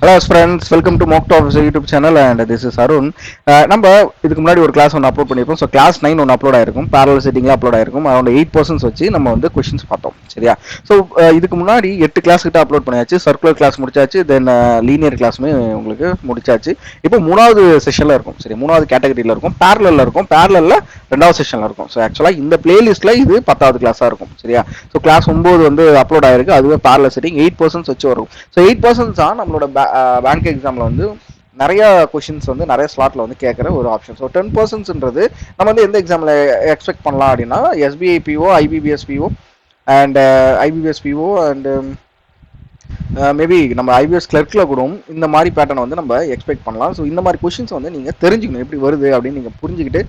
Hello friends, welcome to mock tops YouTube channel and this is Arun. நம்ம இதுக்கு முன்னாடி ஒரு கிளாஸ் ஒன்று அப்லோட் பண்ணியிருப்போம். ஸோ கிளாஸ் 9 ஒன்று அப்லோட் ஆயிருக்கும், பேரல் செட்டிங்கில் அப்லோட் ஆயிருக்கும். அரௌண்ட் 8% வச்சு நம்ம வந்து கொஸ்டின்ஸ் பார்த்தோம், சரியா? ஸோ இதுக்கு முன்னாடி 8 கிளாஸ் கிட்ட அப்லோட் பண்ணியாச்சு. சர்க்குலர் கிளாஸ் முடிச்சாச்சு, தென் லீனியர் கிளாஸுமே உங்களுக்கு முடிச்சாச்சு. இப்போ மூணாவது செஷனில் இருக்கும், சரி, மூணாவது கேட்டகரியில் இருக்கும், பேரலில் இருக்கும், பேரலில் ரெண்டாவது செஷனில் இருக்கும். ஸோ ஆக்சுவலாக இந்த பிளேலிஸ்ட்டில் இது 10வது கிளாஸாக இருக்கும், சரியா? ஸோ கிளாஸ் 9 வந்து அப்லோட் ஆயிருக்கு, அதுவே பேரல் செட்டிங் 8% வச்சு வரும். ஸோ 8% தான் நம்மளோட பேங்க் எக்ஸாமில் வந்து நிறைய கொஷின்ஸ் வந்து நிறைய ஸ்லாட்ல வந்து கேட்குற ஒரு ஆப்ஷன். ஸோ 10%ன்றது நம்ம வந்து எந்த எக்ஸாமில் எக்ஸ்பெக்ட் பண்ணலாம் அப்படின்னா, SBI PO, IBPS PO and IBPS PO and maybe நம்ம ஐபிஎஸ் கிளர்க்கில் கூட இந்த மாதிரி பேட்டர்னை வந்து நம்ம எக்ஸ்பெக்ட் பண்ணலாம். ஸோ இந்த மாதிரி கொஷின்ஸ் வந்து நீங்கள் தெரிஞ்சுக்கணும் எப்படி வருது அப்படின்னு நீங்கள் புரிஞ்சுக்கிட்டு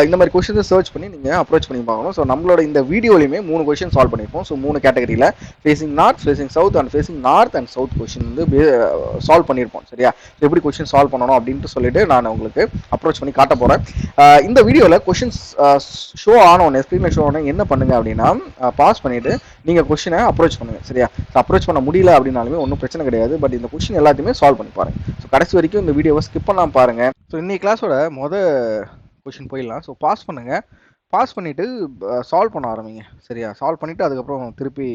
இந்த மாதிரி கொஷின்ஸை சர்ச் பண்ணி நீங்கள் அப்ரோச் பண்ணி பார்க்கணும். ஸோ நம்மளோட இந்த வீடியோலையுமே 3 கொஷின் சால்வ் பண்ணியிருப்போம். ஸோ 3 கேட்டகரியில் facing north, facing south and facing north and south question வந்து சால்வ் பண்ணியிருப்போம், சரியா? ஸோ எப்படி கொஷின் சால்வ் பண்ணணும் அப்படின்ட்டு சொல்லிட்டு நான் உங்களுக்கு அப்ரோச் பண்ணி காட்ட போகிறேன். இந்த வீடியோவில் கொஷின்ஸ் ஷோ ஆனோன்னு, ஸ்க்ரீனில் ஷோ ஆனோன்னு என்ன பண்ணுங்க அப்படின்னா, பாஸ் பண்ணிவிட்டு நீங்கள் கொஷினை அப்ரோச் பண்ணுங்கள், சரியா? ஸோ அப்ரோச் பண்ண முடியல அப்படின்னாலுமே ஒன்றும் பிரச்சனை கிடையாது. பட் இந்த கொஷின் எல்லாத்தையுமே சால்வ் பண்ணி பாருங்கள். ஸோ கடைசி வரைக்கும் இந்த வீடியோவை ஸ்கிப் பண்ணாமல் பாருங்கள். ஸோ இன்னைக்கு கிளாஸோட கொஷின் போயிடலாம். ஸோ பாஸ் பண்ணுங்கள், பாஸ் பண்ணிவிட்டு சால்வ் பண்ண ஆரம்பிங்க, சரியா? சால்வ் பண்ணிவிட்டு அதுக்கப்புறம் திருப்பி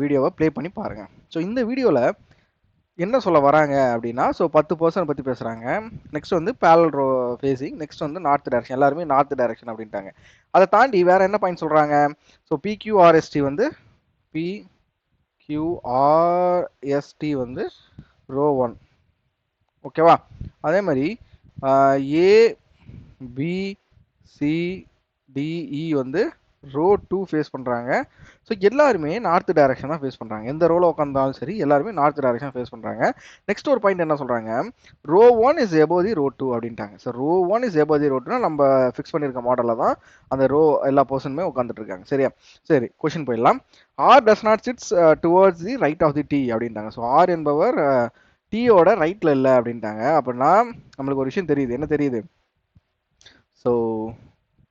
வீடியோவை ப்ளே பண்ணி பாருங்கள். ஸோ இந்த வீடியோவில் என்ன சொல்ல வராங்க அப்படின்னா, ஸோ 10% பற்றி பேசுகிறாங்க. நெக்ஸ்ட் வந்து பேரல் ரோ ஃபேஸிங், நெக்ஸ்ட் வந்து நார்த் டைரக்ஷன், எல்லாருமே நார்த் டைரக்ஷன் அப்படின்ட்டாங்க. அதை தாண்டி வேறு என்ன பாயிண்ட் சொல்கிறாங்க? ஸோ பிக்யூஆர்எஸ்டி வந்து பிக்யூஆர்எஸ்டி வந்து ரோ 1, ஓகேவா? அதே மாதிரி ஏபிசிடிஇ வந்து ரோ 2 ஃபேஸ் பண்ணுறாங்க. ஸோ எல்லாருமே நார்த் டைரக்ஷன் தான் ஃபேஸ் பண்ணுறாங்க. எந்த ரோவில் உட்காந்தாலும் சரி, எல்லாருமே நார்த் டைரக்ஷன் ஃபேஸ் பண்ணுறாங்க. நெக்ஸ்ட் ஒரு பாயிண்ட் என்ன சொல்கிறாங்க? Row 1 is above the row 2 அப்படின்ட்டாங்க. So row 1 is above the row 2னா நம்ம ஃபிக்ஸ் பண்ணியிருக்க மாடலில் தான் அந்த ரோ எல்லா பர்சனுமே உட்காந்துட்டு இருக்காங்க, சரியா? சரி, கொஷின் போயிடலாம். R does not sits towards the right of the T அப்படின்ட்டாங்க. ஸோ ஆர் என்பவர் டீயோட ரைட்டில் இல்லை அப்படின்ட்டாங்க. அப்படின்னா நம்மளுக்கு ஒரு விஷயம் தெரியுது. என்ன தெரியுது? ஸோ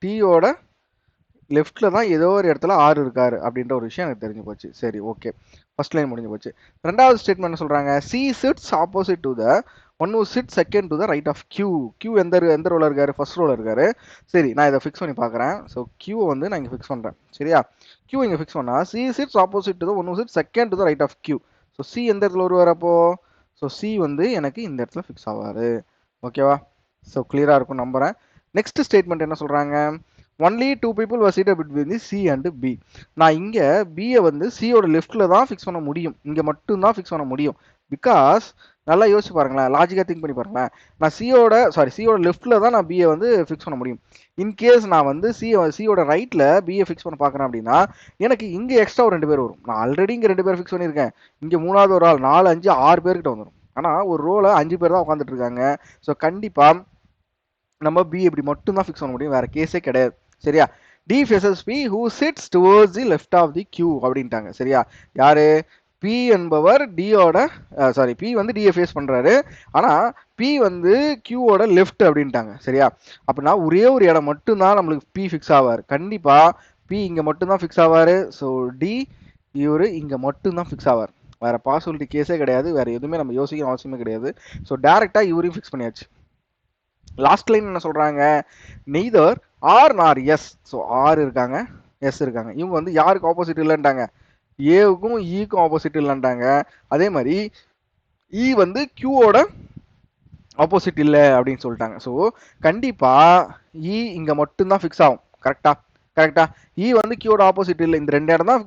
டீயோட லெஃப்டில் தான் ஏதோ ஒரு இடத்துல ஆர் இருக்காரு அப்படின்ற ஒரு விஷயம் எனக்கு தெரிஞ்சு போச்சு. சரி, ஓகே, ஃபர்ஸ்ட் லைன் முடிஞ்சு போச்சு. ரெண்டாவது ஸ்டேட்மெண்ட் என்ன சொல்கிறாங்க? C sits opposite to the one who sit second to the right of Q. Q எந்த ரோவில் இருக்காரு? ஃபர்ஸ்ட் ரோவில் இருக்காரு. சரி, நான் இதை ஃபிக்ஸ் பண்ணி பார்க்குறேன். ஸோ கியூவை வந்து நான் இங்கே ஃபிக்ஸ் பண்ணுறேன், சரியா? கியூ இங்கே ஃபிக்ஸ் பண்ணால் C sits opposite to the one who sit second to the right of Q. So C எந்த இடத்துல வருவார் அப்போ? ஸோ சி வந்து எனக்கு இந்த இடத்துல ஃபிக்ஸ் ஆவார், ஓகேவா? ஸோ கிளியராக இருக்கும் நம்புகிறேன். நெக்ஸ்ட் ஸ்டேட்மெண்ட் என்ன சொல்கிறாங்க? Only 2 people were seated between the C and B. நான் இங்கே பியை வந்து சியோட லெஃப்டில் தான் ஃபிக்ஸ் பண்ண முடியும், இங்கே மட்டும்தான் ஃபிக்ஸ் பண்ண முடியும். பிகாஸ் நல்லா யோசிச்சு பாருங்களேன், லாஜிக்காக திங்க் பண்ணி பாருங்களேன். நான் சியோட லெஃப்டில் தான் நான் பியை வந்து ஃபிக்ஸ் பண்ண முடியும். இன்கேஸ் நான் வந்து சியோட ரைட்டில் பியை ஃபிக்ஸ் பண்ண பார்க்குறேன் அப்படின்னா எனக்கு இங்கே எக்ஸ்ட்ரா ஒரு 2 பேர் வரும். நான் ஆல்ரெடி இங்கே 2 பேர் ஃபிக்ஸ் பண்ணியிருக்கேன், இங்கே மூணாவது ஒரு ஆள் 4, 5, 6 பேர்கிட்ட வந்துடும். ஆனால் ஒரு ரோவில் 5 பேர் தான் உட்காந்துட்டு இருக்காங்க. ஸோ கண்டிப்பாக நம்ம பி இப்படி மட்டும் தான் ஃபிக்ஸ் பண்ண முடியும், வேற கேஸே கிடையாது, சரியா? D faces B who sits towards the left of the Q அப்படின்ட்டாங்க, சரியா? யாரு? பி என்பவர் டியோட பி வந்து டியை ஃபேஸ் பண்றாரு, ஆனா பி வந்து கியூவோட லெஃப்ட் அப்படின்ட்டாங்க, சரியா? அப்படின்னா ஒரே ஒரு இடம் மட்டும்தான் நம்மளுக்கு பி ஃபிக்ஸ் ஆவார். கண்டிப்பா பி இங்க மட்டும்தான் ஃபிக்ஸ் ஆவாரு. ஸோ டி இவரு இங்க மட்டும்தான் ஃபிக்ஸ் ஆவார், வேற பாசிபிலிட்டி கேஸே கிடையாது, வேற எதுவுமே நம்ம யோசிக்க அவசியமே கிடையாது. ஸோ டேரக்டா இவரையும் ஃபிக்ஸ் பண்ணியாச்சு. லாஸ்ட் லைன் என்ன சொல்றாங்க? Neither R nor S. So R இருக்காங்க, எஸ் இருக்காங்க. இவங்க வந்து யாருக்கு ஆப்போசிட் இல்லைன்ட்டாங்க? ஏவுக்கும் ஈக்கும் ஆப்போசிட் இல்லைன்ட்டாங்க. அதே மாதிரி இ வந்து கியூவோட ஆப்போசிட் இல்லை அப்படின்னு சொல்லிட்டாங்க. ஸோ கண்டிப்பா இ இங்க மட்டும்தான் ஃபிக்ஸ் ஆகும், கரெக்டா? கரெக்டா? இ வந்து கியூவோட ஆப்போசிட் இல்லை, இந்த 2 இடம் தான்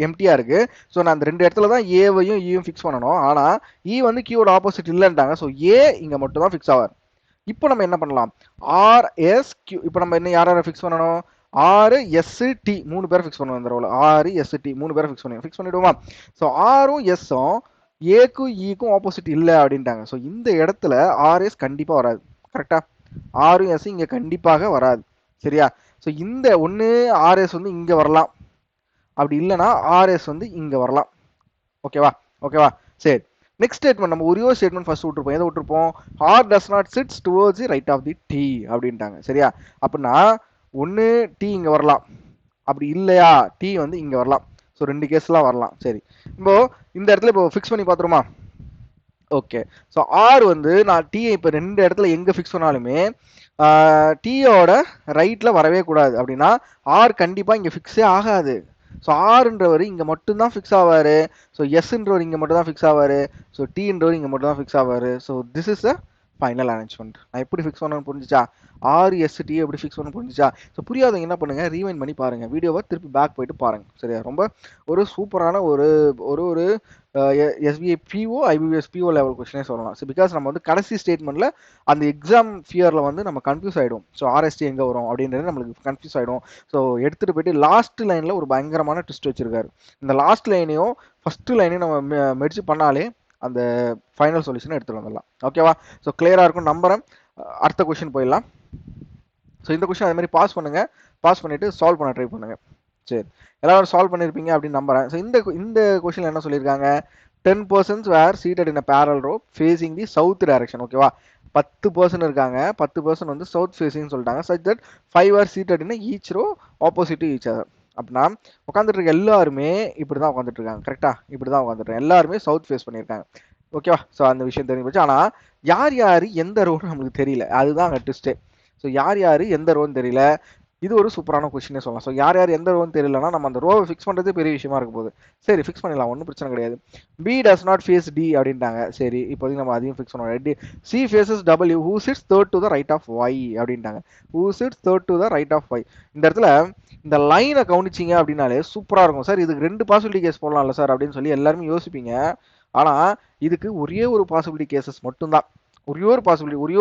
எம்டியா இருக்கு. ஸோ நான் அந்த 2 இடத்துல தான் ஏவையும் ஈயும் ஃபிக்ஸ் பண்ணணும். ஆனா இ வந்து கியூவோட ஆப்போசிட் இல்லைன்ட்டாங்க. ஸோ ஏ இங்க மட்டும் தான் ஃபிக்ஸ் ஆவார். இப்போ நம்ம என்ன பண்ணலாம்? R S Q. இப்போ நம்ம என்ன யாரை ஃபிக்ஸ் பண்ணணும்? ஆர் எஸ் டி 3 பேரை ஃபிக்ஸ் பண்ணணும். இந்த ரோல ஆர் எஸ் டி 3 பேரை ஃபிக்ஸ் பண்ணிடுவோமா? ஸோ ஆரும் எஸ்ஸும் ஏக்கும் ஈக்கும் ஆப்போசிட் இல்லை அப்படின்ட்டாங்க. ஸோ இந்த இடத்துல ஆர்எஸ் கண்டிப்பாக வராது, கரெக்டா? ஆரும் எஸ் இங்கே கண்டிப்பாக வராது, சரியா? ஸோ இந்த ஒன்று ஆர்எஸ் வந்து இங்கே வரலாம், அப்படி இல்லைன்னா ஆர்எஸ் வந்து இங்கே வரலாம், ஓகேவா? ஓகேவா, சரி. நெக்ஸ்ட் ஸ்டேட்மெண்ட் நம்ம ஒரே ஸ்டேட்மெண்ட் ஃபர்ஸ்ட் விட்டுருப்போம். எதை விட்டுருப்போம்? R does not sits towards the right of the T அப்படின்ட்டாங்க, சரியா? அப்படின்னா ஒன்று டி இங்கே வரலாம், அப்படி இல்லையா டி வந்து இங்கே வரலாம். ஸோ 2 கேஸ்லாம் வரலாம். சரி, இப்போ இந்த இடத்துல இப்போ ஃபிக்ஸ் பண்ணி பார்த்துருமா? ஓகே. ஸோ ஆர் வந்து நான் டி இப்போ 2 இடத்துல எங்க ஃபிக்ஸ் பண்ணாலுமே டீயோட ரைட்ல வரவே கூடாது. அப்படின்னா ஆர் கண்டிப்பா இங்க ஃபிக்ஸே ஆகாது. ஸோ ஆர்ன்றவர் இங்க மட்டும் தான் ஃபிக்ஸ் ஆவாரு. ஸோ எஸ்ன்றவர் இங்க மட்டும் தான் ஃபிக்ஸ் ஆவாரு. ஸோ டீன்றவர் இங்க மட்டும் தான் ஃபிக்ஸ் ஆவாரு. So this is a final arrangement. நான் எப்படி ஃபிக்ஸ் பண்ணணும்னு புரிஞ்சுச்சா? ஆர் எஸ் டி எப்படி ஃபிக்ஸ் பண்ணணும்னு புரிஞ்சுச்சா? ஸோ புரியாதவங்க என்ன பண்ணுங்க, ரீவைண்ட் பண்ணி பாருங்க, வீடியோவை திருப்பி பேக் போயிட்டு பாருங்க. சரியா? ரொம்ப ஒரு சூப்பரான ஒரு ஒரு ஒரு SBI PO IBPS PO level கொஸ்டினே சொல்லலாம். ஸோ பிகாஸ் நம்ம வந்து கடைசி ஸ்டேட்மெண்ட்ல அந்த எக்ஸாம் ஃபியர்ல வந்து நம்ம கன்ஃபியூஸ் ஆயிடும். ஸோ ஆர்எஸ்டி எங்க வரும் அப்படின்றது நம்மளுக்கு கன்ஃபியூஸ் ஆயிடும். ஸோ எடுத்துட்டு போயிட்டு லாஸ்ட் லைன்ல ஒரு பயங்கரமான ட்விஸ்ட் வச்சிருக்காரு. இந்த லாஸ்ட் லைனையும் ஃபர்ஸ்ட் லைனையும் நம்ம மெர்ஜ் பண்ணாலே அந்த ஃபைனல் சொல்யூஷனை எடுத்துட்டு வந்துடலாம். ஓகேவா? ஸோ கிளியரா இருக்கும் நம்புறேன். அடுத்த கொஸ்டின் போயிடலாம். ஸோ இந்த கொஸ்டின் அதே மாதிரி பாஸ் பண்ணுங்க. பாஸ் பண்ணிட்டு சால்வ் பண்ண ட்ரை பண்ணுங்க. சரி, எல்லாரும் சால்வ் பண்ணியிருப்பீங்க அப்படின்னு நம்புறேன். ஸோ இந்த கொஸ்டின் என்ன சொல்லியிருக்காங்க? 10 persons were seated in a parallel row facing the south direction. ஓகேவா? 10% இருக்காங்க, 10% வந்து சவுத் ஃபேசிங் சொல்லிட்டாங்க. such that 5 were seated in each row opposite to each other. அப்படின்னா உட்காந்துட்டு இருக்க எல்லாருமே இப்படி தான் உட்காந்துட்டு இருக்காங்க. கரெக்டா? இப்படி தான் உட்காந்துட்டு இருக்காங்க. எல்லாருமே சவுத் ஃபேஸ் பண்ணியிருக்காங்க. ஓகேவா? ஸோ அந்த விஷயம் தெரிஞ்சு போச்சு. ஆனால் யார் எந்த ரோன்னு நம்மளுக்கு தெரியல. அதுதான் அங்கே ட்விஸ்டே. ஸோ யார் எந்த ரோன்னு தெரியல. இது ஒரு சூப்பரான கொஸ்டினே சொல்லலாம். ஸோ யார் எந்த ரோன்னு தெரியலன்னா நம்ம அந்த ரோவை ஃபிக்ஸ் பண்ணுறது பெரிய விஷயமா இருக்க போகுது. சரி, ஃபிக்ஸ் பண்ணிடலாம், ஒன்றும் பிரச்சனை கிடையாது. B does not face T அப்படின்ட்டாங்க. சரி, இப்போதைக்கு நம்ம அதையும் ஃபிக்ஸ் பண்ணுவோம். C faces W who sits third to the right of Y அப்படின்ட்டாங்க. Who sits third to the right of Y. இந்த இடத்துல இந்த லைனை கவனிச்சிங்க அப்படின்னாலே சூப்பராக இருக்கும். சார் இதுக்கு 2 பாசிபிலிட்டி கேஸ் போடலாம்ல சார் அப்படின்னு சொல்லி எல்லாருமே யோசிப்பீங்க. ஆனால் இதுக்கு ஒரே ஒரு பாசிபிலிட்டி கேசஸ் மட்டும்தான். ஒரே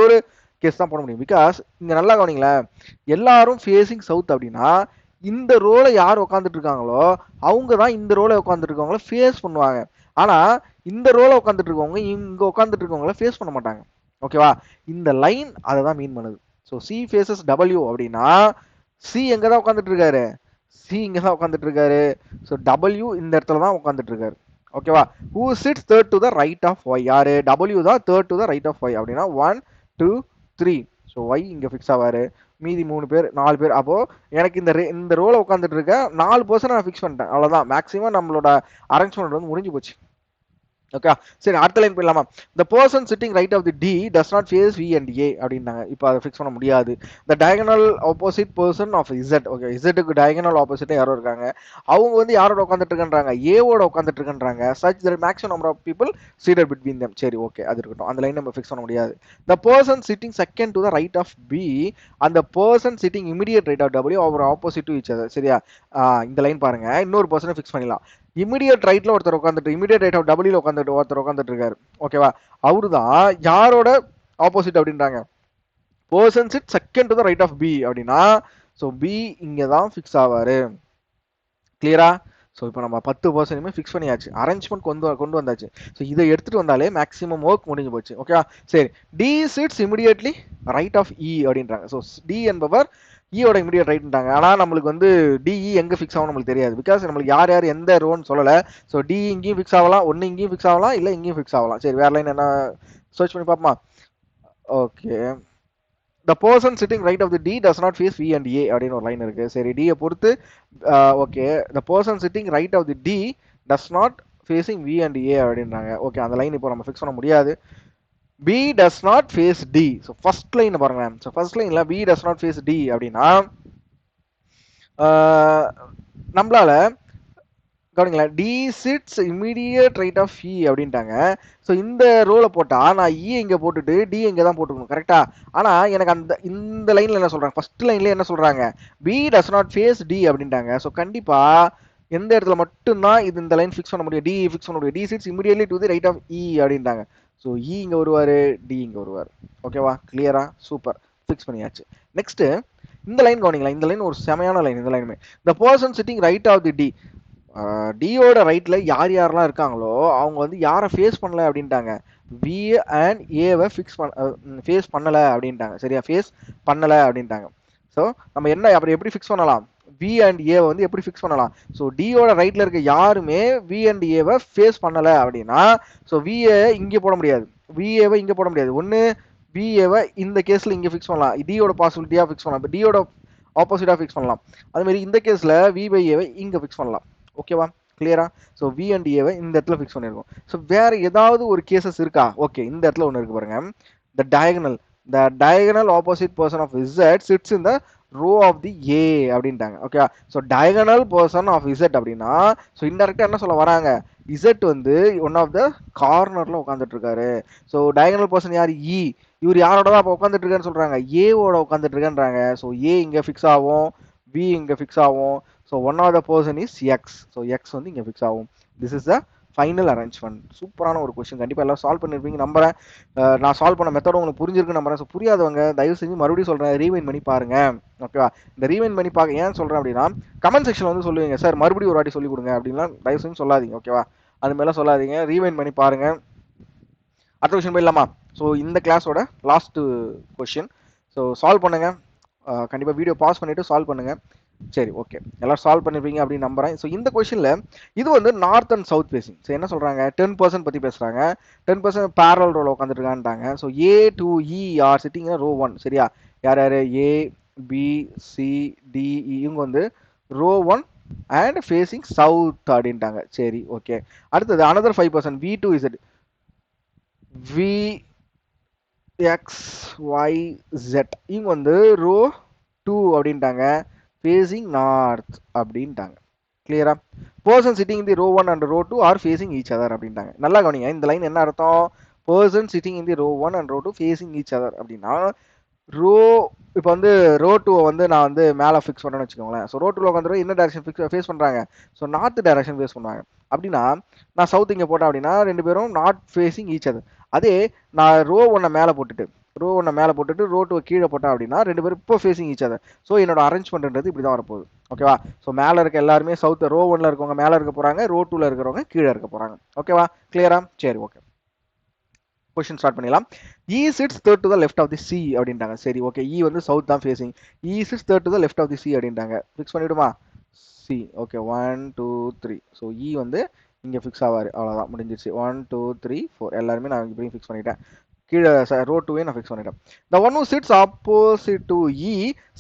ஒரு கேஸ் தான் போட முடியும். பிகாஸ் இங்க நல்லா கவனிங்களேன், எல்லாரும் ஃபேசிங் சவுத் அப்படின்னா இந்த ரோல யார் உட்காந்துட்டு இருக்காங்களோ அவங்க தான் இந்த ரோல உட்காந்துட்டு இருக்கவங்கள ஃபேஸ் பண்ணுவாங்க. ஆனா இந்த ரோல உட்காந்துட்டு இருக்கவங்க இங்க உட்காந்துட்டு இருக்கவங்கள ஃபேஸ் பண்ண மாட்டாங்க. ஓகேவா? இந்த லைன் அதை தான் மீன் பண்ணுது. ஸோ சி ஃபேசஸ் டபிள்யூ அப்படின்னா சி எங்க தான் உட்காந்துட்டு இருக்காரு? சி இங்க தான் உட்காந்துட்டு இருக்காரு. ஸோ டபிள்யூ இந்த இடத்துல தான் உட்காந்துட்டு இருக்காரு. ஓகேவா? Who sits third to the right of Y? யாரு? டபிள்யூ தான் third to the right of Y. அப்படின்னா 1 2 3. ஸோ ஒய் இங்க ஃபிக்ஸ் ஆவாரு. மீதி 3 பேர் 4 பேர். அப்போ எனக்கு இந்த ரோல உட்காந்துட்டு இருக்க 4 பர்சன் நான் ஃபிக்ஸ் பண்ணிட்டேன். அவ்வளவுதான், மேக்ஸிமம் நம்மளோட அரேஞ்ச்மெண்ட் வந்து முடிஞ்சு போச்சு. ஓகே, சரி அடுத்த லைன் போயிடலாமா? the person sitting right of the D does not face V and A அப்படின்னாங்க. இப்போ அதை ஃபிக்ஸ் பண்ண முடியாது. the diagonal opposite person of Z. Okay, Z-க்கு diagonal opposite யாரோ இருக்காங்க. அவங்க வந்து யாரோட உட்காந்துட்டு இருக்கன்றாங்க? ஏவோட உட்காந்துட்டு இருக்கன்றாங்க. such that maximum number of people seated between them. சரி, ஓகே, அது இருக்கட்டும். அந்த லைன் நம்ம ஃபிக்ஸ் பண்ண முடியாது. the person sitting second to the right of B and the person sitting immediate right of W are opposite to each other. சரியா? இந்த line பாருங்க, இன்னொரு பர்சனை ஃபிக்ஸ் பண்ணிடலாம். இமிடியேட் ரைட்ல ஒருத்தர் உட்காந்துட்டு, இமிடியேட் ரைட் ஆஃப் டபிள்யூல உட்காந்துட்டு ஒருத்தர் உட்காந்துட்டு இருக்காரு. ஓகேவா? அவரு தான் யாரோட ஆப்போசிட் அப்படின்றாங்க? Person sit second to the right of B அப்படின்னா ஸோ பி இங்கே தான் ஃபிக்ஸ் ஆவாரு. கிளியரா? ஸோ இப்போ நம்ம 10% ஃபிக்ஸ் பண்ணியாச்சு, அரேஞ்ச்மெண்ட் கொண்டு வந்தாச்சு. ஸோ இதை எடுத்துட்டு வந்தாலே மேக்ஸிமம் ஒர்க் முடிஞ்சு போச்சு. ஓகேவா? சரி, T sits immediately right of E அப்படின்றாங்க. ஸோ டி என்பவர் ஈயோட இமிடியேட் ரைட்ன்றாங்க. ஆனால் நம்மளுக்கு வந்து டிஇ எங்கே ஃபிக்ஸ் ஆகும் நம்மளுக்கு தெரியாது. பிகாஸ் நம்மளுக்கு யார் எந்த ரோன்னு சொல்லலை. ஸோ டி இங்கேயும் ஃபிக்ஸ் ஆகலாம், ஒன்று இங்கேயும் ஃபிக்ஸ் ஆகலாம், இல்லை இங்கேயும் ஃபிக்ஸ் ஆகலாம். சரி, வேற லைன் என்ன சர்ச் பண்ணி பார்ப்போமா? Okay, the person sitting right of the D does not face V and A அப்படின்னு ஒரு லைன் இருக்கு. சரி, D பொறுத்து okay, the person sitting right of the D does not facing V and A அப்படின்றாங்க. Okay, அந்த line இப்போ நம்ம fix பண்ண முடியாது. B does not face D. So first line பாருங்க. ஸோ ஃபர்ஸ்ட் லைன்ல B does not face D அப்படின்னா நம்மளால கவனிங்களா, D sits immediate right of E அப்படின்ட்டாங்க. ஸோ இந்த ரோலை போட்டா நான் இ இங்கே போட்டுட்டு டி இங்கே தான் போட்டுக்கணும். கரெக்டா? ஆனால் எனக்கு இந்த லைன்ல என்ன சொல்றாங்க? ஃபர்ஸ்ட் லைன்ல என்ன சொல்றாங்க? B does not face T அப்படின்ட்டாங்க. ஸோ கண்டிப்பா எந்த இடத்துல மட்டும்தான் இந்த லைன் ஃபிக்ஸ் பண்ண முடியும்? டி ஃபிக்ஸ் பண்ண முடியும். D sits immediately to the right of E அப்படின்ட்டாங்க. ஸோ இ இங்கே வருவாரு, டி இங்கே வருவார். ஓகேவா? கிளியரா? சூப்பர், ஃபிக்ஸ் பண்ணியாச்சு. நெக்ஸ்ட் இந்த லைன் கவனிங்களா, இந்த லைன் ஒரு செமையான லைன். இந்த லைனுமே the person sitting right of the D, டியோட ரைட்ல யாரெல்லாம் இருக்காங்களோ அவங்க வந்து யாரை ஃபேஸ் பண்ணல அப்படின்ட்டாங்க? வி அண்ட் ஏவை ஃபேஸ் பண்ணல அப்படின்ட்டாங்க. சரியா? ஃபேஸ் பண்ணல அப்படின்ட்டாங்க. ஸோ நம்ம என்ன அப்படி எப்படி ஃபிக்ஸ் பண்ணலாம்? வி அண்ட் ஏவை வந்து எப்படி ஃபிக்ஸ் பண்ணலாம்? ஸோ டியோட ரைட்ல இருக்க யாருமே வி அண்ட் ஏவை ஃபேஸ் பண்ணல அப்படின்னா ஸோ விஏ இங்கே போட முடியாது, விஏவை இங்கே போட முடியாது. ஒன்று விஏவை இந்த கேஸ்ல இங்கே ஃபிக்ஸ் பண்ணலாம், டியோட பாசிபிலிட்டியா ஃபிக்ஸ் பண்ணலாம், டியோட ஆப்போசிட்டா ஃபிக்ஸ் பண்ணலாம். அது மாதிரி இந்த கேஸ்ல வி பை ஏவை இங்கே ஃபிக்ஸ் பண்ணலாம். ஓகேவா? கிளியரா? ஸோ வி அண்ட் ஏவை இந்த இடத்துல ஃபிக்ஸ் பண்ணியிருக்கோம். ஸோ வேற ஏதாவது ஒரு கேசஸ் இருக்கா? ஓகே, இந்த இடத்துல ஒன்று இருக்கு பாருங்க. The diagonal opposite person off Z sits in the row off the A அப்படின்ட்டாங்க. Okay, so diagonal person off Z அப்படின்னா ஸோ இன்டெரக்டா என்ன சொல்ல வராங்க? இசட் வந்து ஒன் ஆஃப் த கார்னர்ல உட்காந்துட்டு இருக்காரு. ஸோ டயகனல் பர்சன் யார்? இ. இவர் யாரோட தான் அப்போ உட்காந்துட்டு இருக்கான்னு சொல்றாங்க? ஏவோட உட்காந்துட்டு இருக்கேன்றாங்க. ஸோ ஏ இங்க ஃபிக்ஸ் ஆகும், பி இங்க ஃபிக்ஸ் ஆகும். So one of the person is X. So X வந்து இங்க ஃபிக்ஸ் ஆகும். This is the final arrangement. சூப்பரான ஒரு கொஸ்டின். கண்டிப்பாக எல்லாம் சால்வ் பண்ணிருப்பீங்க நம்புறேன். நான் சால்வ் பண்ண மெத்தட் உங்களுக்கு புரிஞ்சிருக்கு நம்புறேன். ஸோ புரியாதவங்க தயவு செஞ்சு மறுபடியும் சொல்றேன், ரீவைண்ட் பண்ணி பாருங்க. ஓகேவா? இந்த ரீவைண்ட் பண்ணி பார்க்க ஏன் சொல்றேன் அப்படின்னா, கமெண்ட் செக்ஷன் வந்து சொல்லுவீங்க சார் மறுபடியும் ஒரு வாட்டி சொல்லி கொடுங்க அப்படின்லாம் தயவு செஞ்சு சொல்லாதீங்க. ஓகேவா? அது மாதிரிலாம் சொல்லாதீங்க, ரீவைண்ட் பண்ணி பாருங்க. அடுத்த கொஸ்டின் போயிடலாமா? ஸோ இந்த கிளாஸோட லாஸ்ட் கொஸ்டின். ஸோ சால்வ் பண்ணுங்க. கண்டிப்பாக வீடியோ பாஸ் பண்ணிட்டு சால்வ் பண்ணுங்க. சரி, ஓகே, எல்லாரும் சால்வ் பண்ணிருப்பீங்க அப்படின்னு நம்புறேன். ஸோ இந்த கொஸ்டின்ல இது வந்து north and south facing. So என்ன சொல்றாங்க? 10% பத்தி பேசுறாங்க. 10% பேரல் ரோல உட்காந்துட்டு இருக்கான்ட்டாங்க. So A to E are sitting row 1. சரியா? யார் யாரு? A, B, C, D, E இவங்க வந்து ரோ 1 அண்ட் ஃபேசிங் சவுத் அப்படின்ட்டாங்க. சரி, ஓகே. அடுத்தது another 5% V to Z V X Y Z இவங்க வந்து ரோ 2 அப்படின்ட்டாங்க, ஃபேசிங் நார்த் அப்படின்ட்டாங்க. கிளியரா? Person sitting in the row 1 and row 2 are facing each other அப்படின்ட்டாங்க. நல்லா கவனிங்க, இந்த லைன் என்ன அர்த்தம்? Person sitting in the row 1 and row 2 facing each other அப்படின்னா ரோ இப்போ வந்து ரோ 2 வந்து நான் வந்து மேலே ஃபிக்ஸ் பண்ணுறேன்னு வச்சுக்கோங்களேன். ஸோ ரோ 2 உட்காந்து என்ன டேரக்ஷன் ஃபேஸ் பண்ணுறாங்க? ஸோ நார்த் டேரக்ஷன் ஃபேஸ் பண்ணுவாங்க. அப்படின்னா நான் சவுத் இங்கே போட்டேன் அப்படின்னா ரெண்டு பேரும் நார்த் ஃபேசிங் ஈச் அதர். அதே நான் ரோ 1 மேலே போட்டுட்டு ரோ 2 கீழே போட்டேன் அப்படின்னா ரெண்டு பேரும் இப்போ ஃபேசிங் ஈச் அதர். ஸோ என்னோட அரேஞ்ச்மெண்ட்ன்றது இப்படி தான் வரப்போகுது. ஓகேவா? ஸோ மேலே இருக்க எல்லாருமே சவுத் ரோ 1ல இருக்கவங்க மேலே இருக்க போகிறாங்க, ரோ 2ல இருக்கிறவங்க கீழே இருக்க போகிறாங்க. ஓகேவா? கிளியரா? சரி, ஓகே. கொஸ்டின் ஸ்டார்ட் பண்ணிடலாம். E sits third to the left of the C அப்படின்ட்டாங்க. சரி, ஓகே. இ வந்து சவுத் தான் facing. E sits third to the left of the C அப்படின்ட்டாங்க. ஃபிக்ஸ் பண்ணிவிடுமா? சி. ஓகே, 1 2 3. ஸோ இ வந்து இங்கே ஃபிக்ஸ் ஆவார். அவ்வளோதான், முடிஞ்சிச்சு. 1 2 3 4 எல்லாருமே நான் இப்படியும் ஃபிக்ஸ் பண்ணிட்டேன். கீழே ரோ 2 நான் ஃபிக்ஸ் பண்ணிட்டேன். The one who sits opposite to E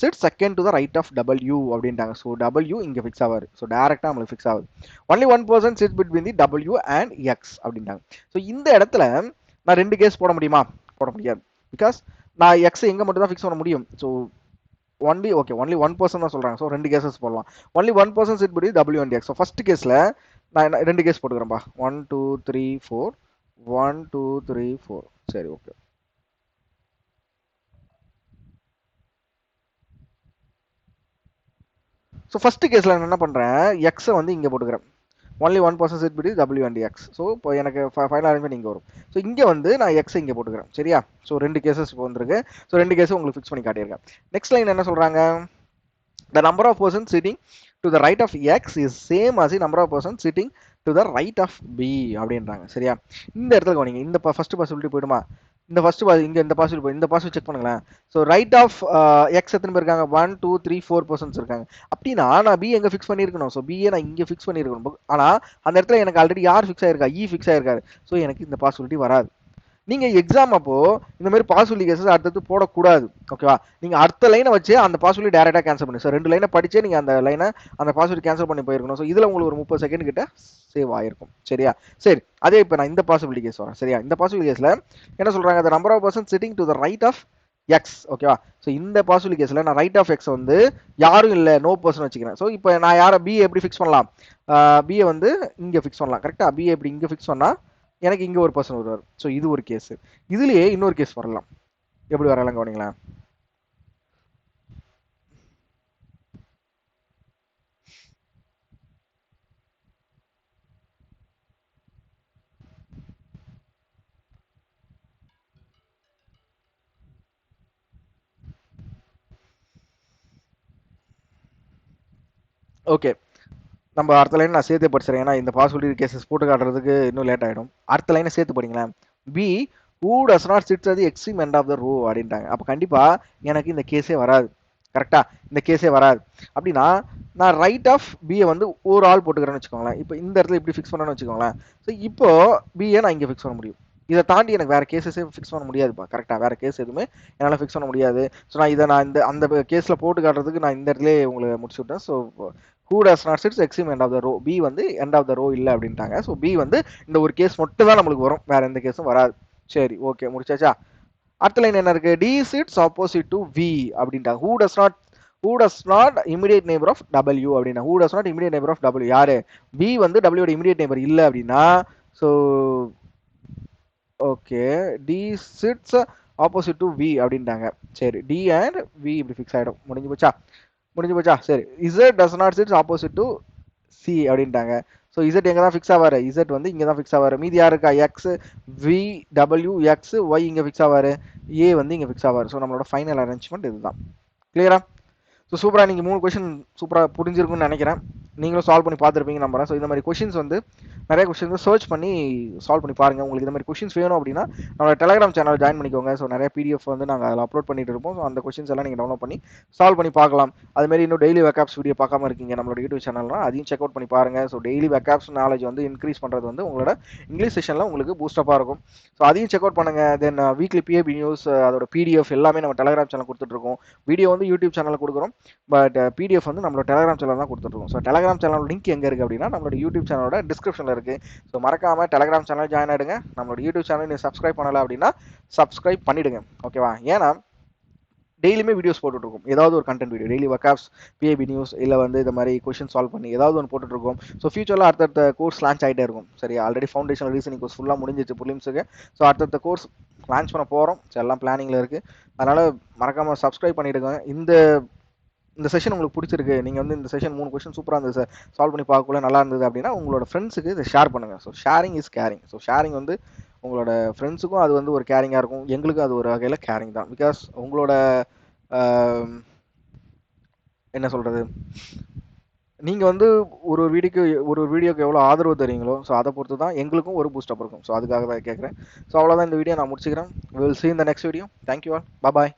sits second to the right of W அப்படின்ட்டாங்க. ஸோ டபிள்யூ இங்கே ஃபிக்ஸ் ஆவார். ஸோ டேரெக்டாக நம்மளுக்கு ஃபிக்ஸ் ஆகுது. Only 1% sits between the W and X அப்படின்ட்டாங்க. ஸோ இந்த இடத்துல நான் ரெண்டு கேஸ் போட முடியுமா? போட முடியாது. பிகாஸ் நான் எக்ஸ் எங்கே மட்டும் தான் ஃபிக்ஸ் பண்ண முடியும். ஸோ ஒன்லி 1% தான் சொல்கிறாங்க. ஸோ ரெண்டு கேசஸ் போடலாம். Only 1% sit between W and X. So first கேஸில் நான் ரெண்டு கேஸ் போட்டுக்கிறேன்ப்பா. 1 2 3 4 1 2 3 4. சரி, ஓகே. ஸோ ஃபர்ஸ்ட் கேஸில் நான் என்ன பண்ணுறேன்? எக்ஸை வந்து இங்கே போட்டுக்கிறேன். Only 1% sit between W and X. So இப்போ எனக்கு ஃபைனல் அரேஞ்ச்மெண்ட் இங்கே வரும். ஸோ இங்கே வந்து நான் எக்ஸை இங்கே போட்டுக்கிறேன். சரியா? ஸோ ரெண்டு கேசஸ் இப்போ வந்துருக்கு. ஸோ ரெண்டு கேஸும் உங்களுக்கு ஃபிக்ஸ் பண்ணி காட்டியிருக்கேன். நெக்ஸ்ட் லைன் என்ன சொல்கிறாங்க? The number of persons sitting to the right of x is same as the number of persons sitting to the right of b அப்படின்றாங்க. சரியா? இந்த இடத்துல கவனிங்க, இந்த ஃபர்ஸ்ட் பாசிபிலிட்டி போயிடுமா? இந்த ஃபர்ஸ்ட் இங்க இந்த பாசிபிலிட்டி போய் இந்த பாசிபிலிட்டி செக் பண்ணுங்களேன். ஸோ ரைட் ஆஃப் எக்ஸ் எத்தனை பேர் இருக்காங்க? 1 2 3 4 பர்சன்ஸ் இருக்காங்க. அப்படின்னா நான் பி எங்க ஃபிக்ஸ் பண்ணியிருக்கணும்? ஸோ பிஏ நான் இங்கே ஃபிக்ஸ் பண்ணியிருக்கணும். ஆனால் அந்த இடத்துல எனக்கு ஆல்ரெடி யார் ஃபிக்ஸ் ஆயிருக்கா? இ ஃபிக்ஸ் ஆயிருக்காரு. ஸோ எனக்கு இந்த பாசிபிலிட்டி வராது. நீங்க எக்ஸாம் அப்போ இந்த மாதிரி பாசிபிலிட்டி கேசஸ் அடுத்தது போடக்கூடாது. ஓகேவா? நீங்க அடுத்த லைனை வச்சு அந்த பாசிபிலிட்டி டைரக்டா கேன்சல் பண்ணி சார் ரெண்டு லைனை படிச்சே நீங்க அந்த லைனை அந்த பாசிபிலிட்டி கேன்சல் பண்ணி போயிருக்கணும். ஸோ இதுல உங்களுக்கு ஒரு 30 செகண்ட் கிட்ட சேவ் ஆயிருக்கும். சரியா? சரி, அதே இப்போ நான் இந்த பாசிபிலிட்டி கேஸ் வரேன். சரியா? இந்த பாசிபிலிட்டி கேஸ்ல என்ன சொல்றாங்க? the number of persons sitting to the right of X. ஓகேவா? ஸோ இந்த பாசிபிலிட்டி கேஸ்ல நான் ரைட் ஆஃப் எக்ஸ் வந்து யாரும் இல்லை, நோ பர்சன் வச்சுக்கிறேன். ஸோ இப்போ நான் யாரை பி எப்படி ஃபிக்ஸ் பண்ணலாம்? பிஏ வந்து இங்கே ஃபிக்ஸ் பண்ணலாம். கரெக்டா? பிஏ எப்படி இங்கே ஃபிக்ஸ் பண்ணா எனக்கு இங்க ஒரு பர்சன் வருவார். ஸோ இது ஒரு கேஸ். இதுலயே இன்னொரு கேஸ் வரலாம். எப்படி வரலாம் கவனிங்களா? ஓகே, நம்ம அடுத்த லைன் நான் சேர்த்து படிச்சிடறேன். ஏன்னா இந்த பாசிபிலிட்டி கேசஸ் போட்டு காட்டுறதுக்கு இன்னும் லேட் ஆகிடும். அடுத்த லைனை சேர்த்து படிங்களேன். B who does not sit at the extreme end of the row அப்படின்ட்டாங்க. அப்போ கண்டிப்பா எனக்கு இந்த கேஸே வராது. கரெக்டா? இந்த கேஸே வராது. அப்படின்னா நான் ரைட் ஆஃப் பிஏ வந்து ஒரு ஆள் போட்டுக்கிறேன்னு வச்சுக்கோங்களேன். இப்போ இந்த இடத்துல இப்படி ஃபிக்ஸ் பண்ணணும்னு வச்சுக்கோங்களேன். ஸோ இப்போ பிஏ நான் இங்கே ஃபிக்ஸ் பண்ண முடியும். இதை தாண்டி எனக்கு வேற கேசஸே ஃபிக்ஸ் பண்ண முடியாதுப்பா. கரெக்டாக வேற கேஸ் எதுவுமே என்னால் ஃபிக்ஸ் பண்ண முடியாது. ஸோ நான் இந்த அந்த கேஸில் போட்டு காட்டுறதுக்கு நான் இந்த இடத்துல உங்களுக்கு முடிச்சு விட்டேன். So who does not sits extreme end of the row, B வந்து எண்ட் ஆஃப் த ரோ இல்லை அப்படின்ட்டாங்க. ஸோ பி வந்து இந்த ஒரு கேஸ் மட்டும் தான் நம்மளுக்கு வரும், வேற எந்த கேஸும் வராது. சரி, ஓகே, முடிச்சாச்சா? அடுத்த லைன் என்ன இருக்கு? D sits opposite to V அப்படின்ட்டாங்க. Who does not immediate neighbour off W அப்படின்னா, who does not immediate neighbour off W யாரு? பி வந்து டபிள்யூட இமிடியேட் நெய்பர் இல்லை அப்படின்னா, so okay, D sits opposite to V அப்படின்ட்டாங்க. சரி, டி அண்ட் வி இப்படி ஃபிக்ஸ் ஆகிடும். முடிஞ்சு போச்சா? சரி, Z does not sits opposite to C அப்படின்ட்டாங்க. ஸோ இசட் எங்கே தான் ஃபிக்ஸ் ஆவார்? இசட் வந்து இங்கே தான் ஃபிக்ஸ் ஆவார். மீதி யார் இருக்கா? X, V, W, X, Y இங்கே ஃபிக்ஸ் ஆவார். ஏ வந்து இங்கே ஃபிக்ஸ் ஆவார். ஸோ நம்மளோட ஃபைனல் அரேஞ்ச்மெண்ட் இதுதான். கிளியரா? ஸோ சூப்பராக நீங்கள் 3 கொஷின் சூப்பராக புரிஞ்சிருக்குன்னு நினைக்கிறேன். நீங்களும் சால்வ் பண்ணி பார்த்துருப்பீங்க நம்புறேன். ஸோ இந்த மாதிரி கொஷின்ஸ் வந்து நிறைய கொஷின்ஸ் சர்ச் பண்ணி சால்வ் பண்ணி பாருங்கள். உங்களுக்கு இந்த மாதிரி கொஷின்ஸ் வேணும் அப்படின்னா நம்மளோட டெலிகிராம் சேனல் ஜாயின் பண்ணிக்கோங்க. ஸோ நிறைய பிடிஎஃப் வந்து நாங்கள் அதில் அப்லோட் பண்ணிட்டு இருப்போம். ஸோ அந்த கொஷின்ஸ் எல்லாம் நீங்கள் டவுன்லோட் பண்ணி சால்வ் பண்ணி பார்க்கலாம். அதுமாரி இன்னும் டெய்லி வெக்காப்ஸ் வீடியோ பார்க்காம இருக்கீங்க நம்மளோட யூடியூப் சேனல்னா அதையும் செக் அவுட் பண்ணி பாருங்கள். ஸோ டெய்லி வெக்காப்ஸ் நாலேஜ் வந்து இன்க்ரீஸ் பண்ணுறது வந்து உங்களோட இங்கிலீஷ் செஷனில் உங்களுக்கு பூஸ்டப்பாக இருக்கும். ஸோ அதையும் செக் அவுட் பண்ணுங்கள். தென் வீக்லி பிஏபி நியூஸ் அதோட பிடிஎஃப் எல்லாமே நம்ம டெலிகிராம் சேனல் கொடுத்துட்ருக்கோம். வீடியோ வந்து யூடியூப் சேனலில் கொடுக்குறோம், பட் பிடிஎஃப் வந்து நம்மளோட டெலிகிராம் சேனல் தான் கொடுத்துருக்கோம். ஸோ டெலிகிராம் சேனல் லிங்க் எங்கே இருக்குது அப்படின்னா நம்மளோட யூடியூப் சேனலோட டிஸ்கிரிப்ஷனில் இருக்குது. ஸோ மறக்காமல் டெலிகிராம் சேனல் ஜாயின் ஆகிடுங்க. நம்மளோட யூடியூப் சேனல் நீங்கள் சப்ஸ்கிரைப் பண்ணலை அப்படின்னா சப்ஸ்கிரைப் பண்ணிவிடுங்க. ஓகேவா? ஏன்னா டெய்லியுமே வீடியோஸ் போட்டுட்ருக்கோம். ஏதாவது ஒரு கண்டென்ட் வீடியோ, டெய்லி வக்காப்ஸ், பிஏபி நியூஸ், இல்லை வந்து இந்த மாதிரி கொஷின் சால்வ் பண்ணி ஏதாவது ஒன்று போட்டுட்ருக்கோம். ஸோ ஃபியூச்சரில் அடுத்தடுத்த கோர்ஸ் லான்ச் ஆகிட்டே இருக்கும். சரி, ஆல்ரெடி ஃபவுண்டேஷன் ரீசனிங் கோர்ஸ் ஃபுல்லாக முடிஞ்சிச்சு ப்ரிலிம்ஸுக்கு. ஸோ அடுத்தடுத்த கோர்ஸ் லான்ச் பண்ண போகிறோம். ஸோ எல்லாம் பிளானிங்கில் இருக்குது. அதனால் மறக்காமல் சப்ஸ்கிரைப் பண்ணிவிடுங்க. இந்த செஷன் உங்களுக்கு பிடிச்சிருக்கு, நீங்கள் வந்து இந்த செஷன் 3 கொஸ்டின் சூப்பராக இருந்தது சார், சால்வ் பண்ணி பார்க்கக்குள்ள நல்லா இருந்தது அப்படின்னா உங்களோட ஃப்ரெண்ட்ஸுக்கு இதை ஷேர் பண்ணுங்கள். So sharing is caring. So sharing வந்து உங்களோட ஃப்ரெண்ட்ஸுக்கும் அது வந்து ஒரு கேரிங்காக இருக்கும், எங்களுக்கும் அது ஒரு வகையில் கேரிங் தான். பிகாஸ் உங்களோட என்ன சொல்கிறது, நீங்கள் வந்து ஒரு வீடியோக்கு எவ்வளோ ஆதரவு தரீங்களோ, ஸோ அதை பொறுத்து தான் எங்களுக்கும் ஒரு பூஸ்டப் இருக்கும். ஸோ அதுக்காக தான் கேட்குறேன். ஸோ அவ்வளோதான், இந்த வீடியோ நான் முடிச்சுக்கிறேன். Will see you in the next video. Thank you all. Bye bye.